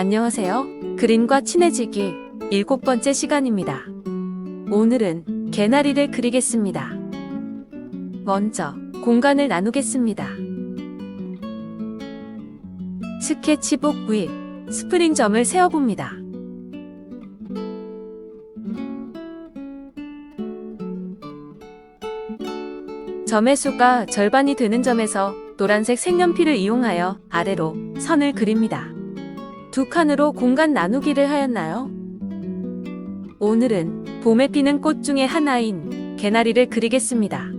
안녕하세요. 그림과 친해지기 7번째 시간입니다. 오늘은 개나리를 그리겠습니다. 먼저 공간을 나누겠습니다. 스케치북 위 스프링점을 세워봅니다. 점의 수가 절반이 되는 점에서 노란색 색연필을 이용하여 아래로 선을 그립니다. 두 칸으로 공간 나누기를 하였나요? 오늘은 봄에 피는 꽃 중에 하나인 개나리를 그리겠습니다.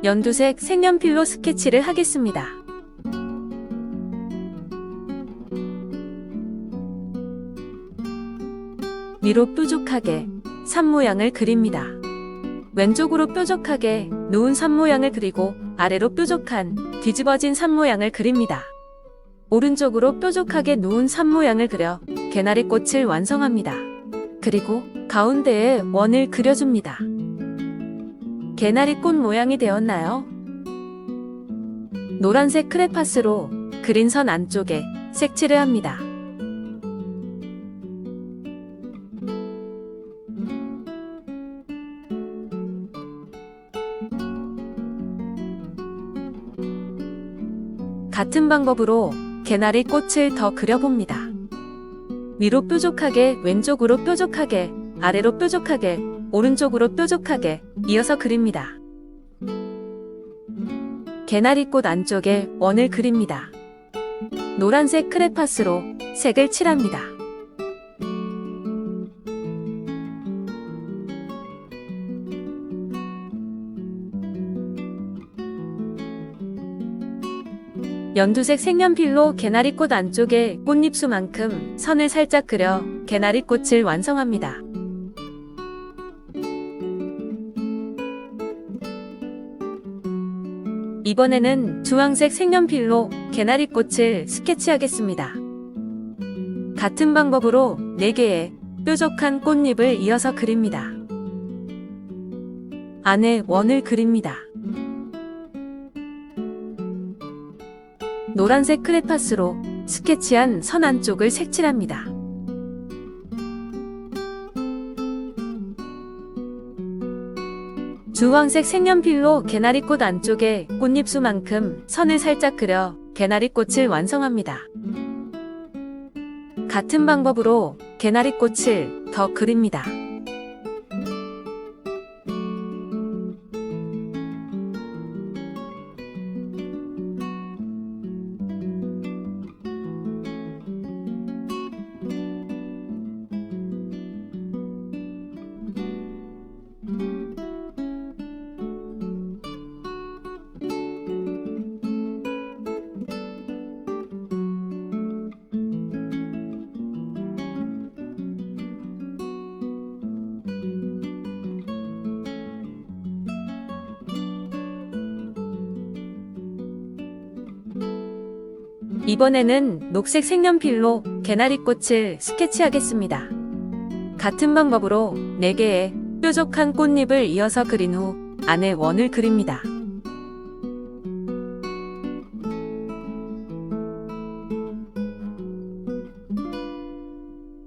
연두색 색연필로 스케치를 하겠습니다. 위로 뾰족하게 산 모양을 그립니다. 왼쪽으로 뾰족하게 누운 산 모양을 그리고 아래로 뾰족한 뒤집어진 산 모양을 그립니다. 오른쪽으로 뾰족하게 누운 산 모양을 그려 개나리 꽃을 완성합니다. 그리고 가운데에 원을 그려줍니다. 개나리 꽃 모양이 되었나요? 노란색 크레파스로 그린 선 안쪽에 색칠을 합니다. 같은 방법으로 개나리 꽃을 더 그려봅니다. 위로 뾰족하게, 왼쪽으로 뾰족하게, 아래로 뾰족하게, 오른쪽으로 뾰족하게 이어서 그립니다. 개나리 꽃 안쪽에 원을 그립니다. 노란색 크레파스로 색을 칠합니다. 연두색 색연필로 개나리꽃 안쪽에 꽃잎수만큼 선을 살짝 그려 개나리꽃을 완성합니다. 이번에는 주황색 색연필로 개나리꽃을 스케치하겠습니다. 같은 방법으로 4개의 뾰족한 꽃잎을 이어서 그립니다. 안에 원을 그립니다. 노란색 크레파스로 스케치한 선 안쪽을 색칠합니다. 주황색 색연필로 개나리꽃 안쪽에 꽃잎수만큼 선을 살짝 그려 개나리꽃을 완성합니다. 같은 방법으로 개나리꽃을 더 그립니다. 이번에는 녹색 색연필로 개나리꽃을 스케치하겠습니다. 같은 방법으로 4개의 뾰족한 꽃잎을 이어서 그린 후 안에 원을 그립니다.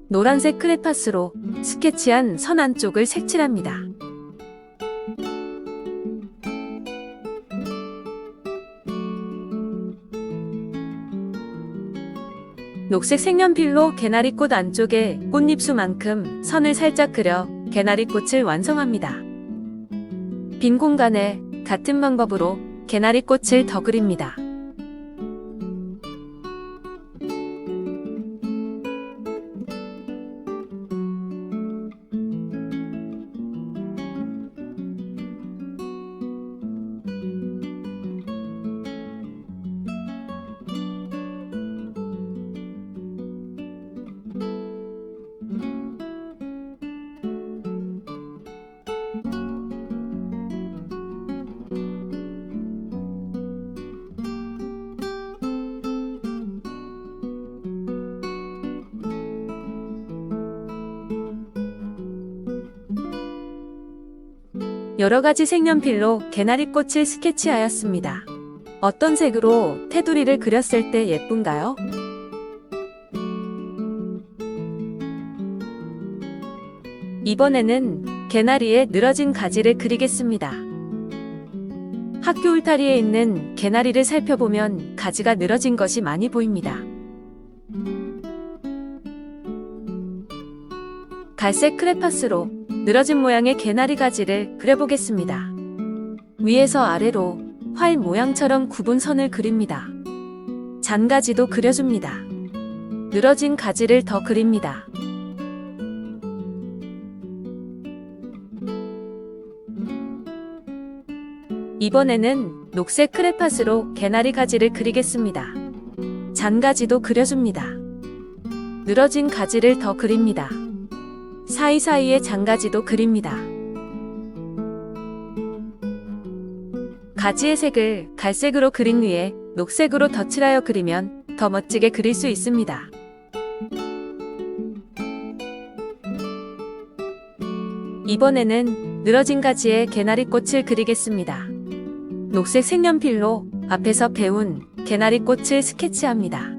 노란색 크레파스로 스케치한 선 안쪽을 색칠합니다. 녹색 색연필로 개나리꽃 안쪽에 꽃잎수만큼 선을 살짝 그려 개나리꽃을 완성합니다. 빈 공간에 같은 방법으로 개나리꽃을 더 그립니다. 여러 가지 색연필로 개나리꽃을 스케치하였습니다. 어떤 색으로 테두리를 그렸을 때 예쁜가요? 이번에는 개나리의 늘어진 가지를 그리겠습니다. 학교 울타리에 있는 개나리를 살펴보면 가지가 늘어진 것이 많이 보입니다. 갈색 크레파스로 늘어진 모양의 개나리 가지를 그려보겠습니다. 위에서 아래로 활 모양처럼 굽은 선을 그립니다. 잔가지도 그려줍니다. 늘어진 가지를 더 그립니다. 이번에는 녹색 크레파스로 개나리 가지를 그리겠습니다. 잔가지도 그려줍니다. 늘어진 가지를 더 그립니다. 사이사이에 잔가지도 그립니다. 가지의 색을 갈색으로 그린 후에 녹색으로 덧칠하여 그리면 더 멋지게 그릴 수 있습니다. 이번에는 늘어진 가지에 개나리꽃을 그리겠습니다. 녹색 색연필로 앞에서 배운 개나리꽃을 스케치합니다.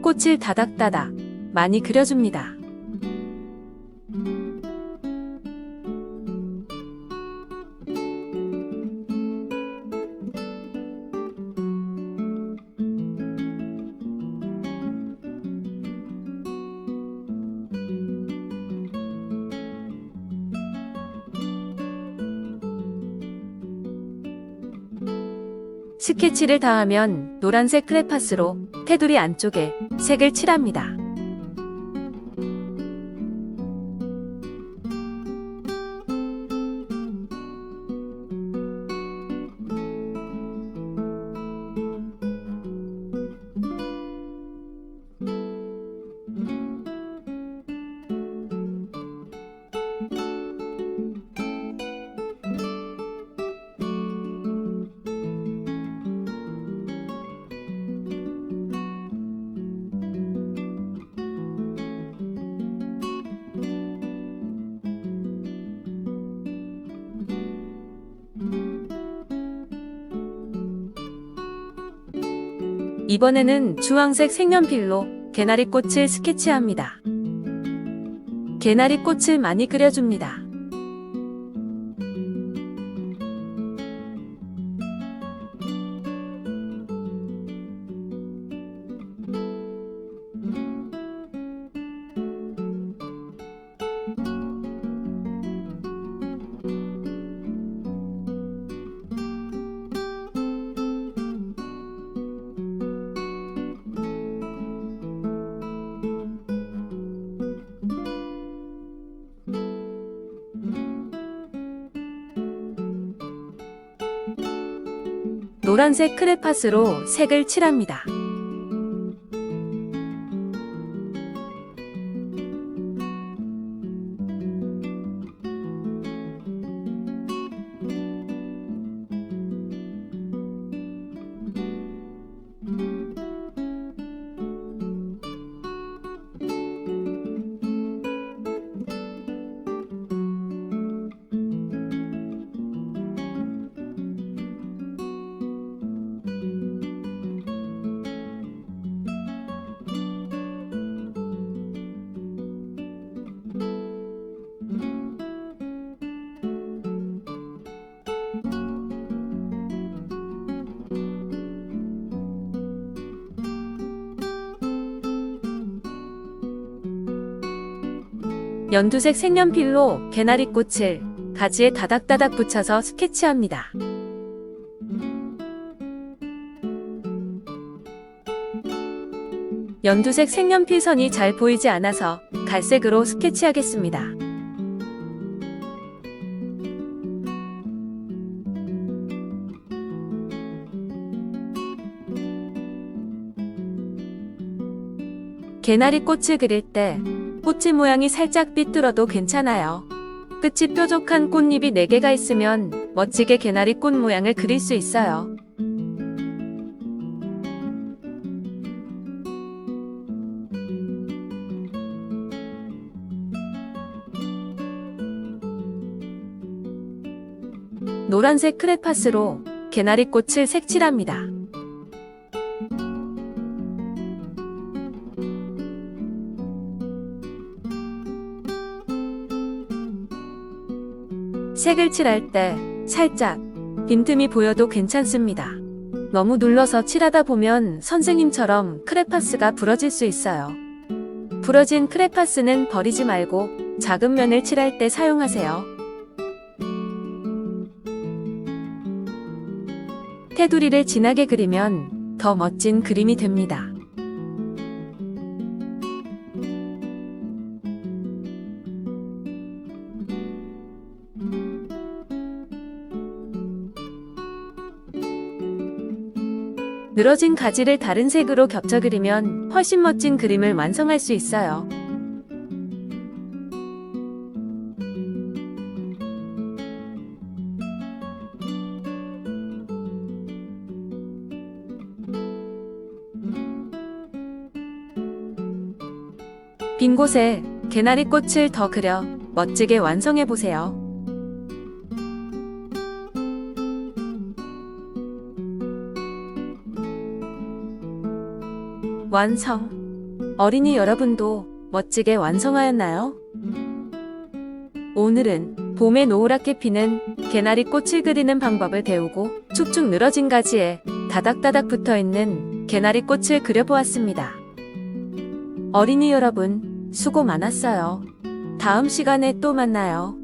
꽃을 다닥다닥 많이 그려줍니다. 스케치를 다 하면 노란색 크레파스로 테두리 안쪽에 색을 칠합니다. 이번에는 주황색 색연필로 개나리꽃을 스케치합니다. 개나리꽃을 많이 그려줍니다. 노란색 크레파스로 색을 칠합니다. 연두색 색연필로 개나리꽃을 가지에 다닥다닥 붙여서 스케치합니다. 연두색 색연필 선이 잘 보이지 않아서 갈색으로 스케치하겠습니다. 개나리꽃을 그릴 때 꽃의 모양이 살짝 삐뚤어도 괜찮아요. 끝이 뾰족한 꽃잎이 4개가 있으면 멋지게 개나리꽃 모양을 그릴 수 있어요. 노란색 크레파스로 개나리꽃을 색칠합니다. 색을 칠할 때 살짝 빈틈이 보여도 괜찮습니다. 너무 눌러서 칠하다 보면 선생님처럼 크레파스가 부러질 수 있어요. 부러진 크레파스는 버리지 말고 작은 면을 칠할 때 사용하세요. 테두리를 진하게 그리면 더 멋진 그림이 됩니다. 늘어진 가지를 다른 색으로 겹쳐 그리면 훨씬 멋진 그림을 완성할 수 있어요. 빈 곳에 개나리꽃을 더 그려 멋지게 완성해 보세요. 완성! 어린이 여러분도 멋지게 완성하였나요? 오늘은 봄에 노랗게 피는 개나리꽃을 그리는 방법을 배우고 축축 늘어진 가지에 다닥다닥 붙어있는 개나리꽃을 그려보았습니다. 어린이 여러분, 수고 많았어요. 다음 시간에 또 만나요.